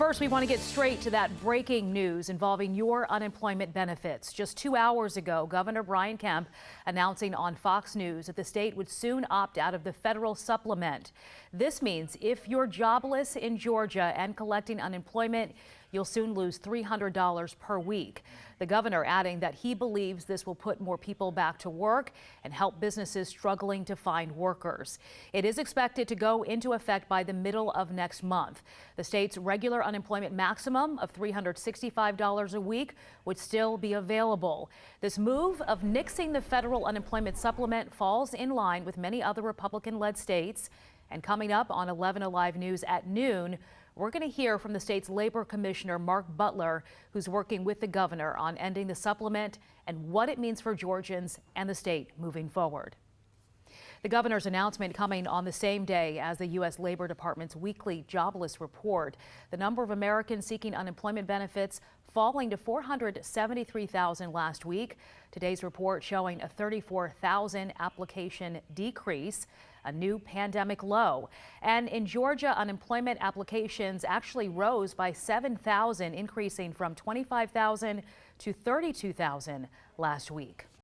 First, we want to get straight to that breaking news involving your unemployment benefits. Just 2 hours ago, Governor Kemp announcing on Fox News that the state would soon opt out of the federal supplement. This means if you're jobless in Georgia and collecting unemployment, you'll soon lose $300 per week. The governor adding that he believes this will put more people back to work and help businesses struggling to find workers. It is expected to go into effect by the middle of next month. The state's regular unemployment maximum of $365 a week would still be available. This move of nixing the federal unemployment supplement falls in line with many other Republican-led states. And coming up on 11 Alive News at noon, we're going to hear from the state's labor commissioner, Mark Butler, who's working with the governor on ending the supplement and what it means for Georgians and the state moving forward. The governor's announcement coming on the same day as the U.S. Labor Department's weekly jobless report. The number of Americans seeking unemployment benefits falling to 473,000 last week. Today's report showing a 34,000 application decrease, a new pandemic low. And in Georgia, unemployment applications actually rose by 7,000, increasing from 25,000 to 32,000 last week.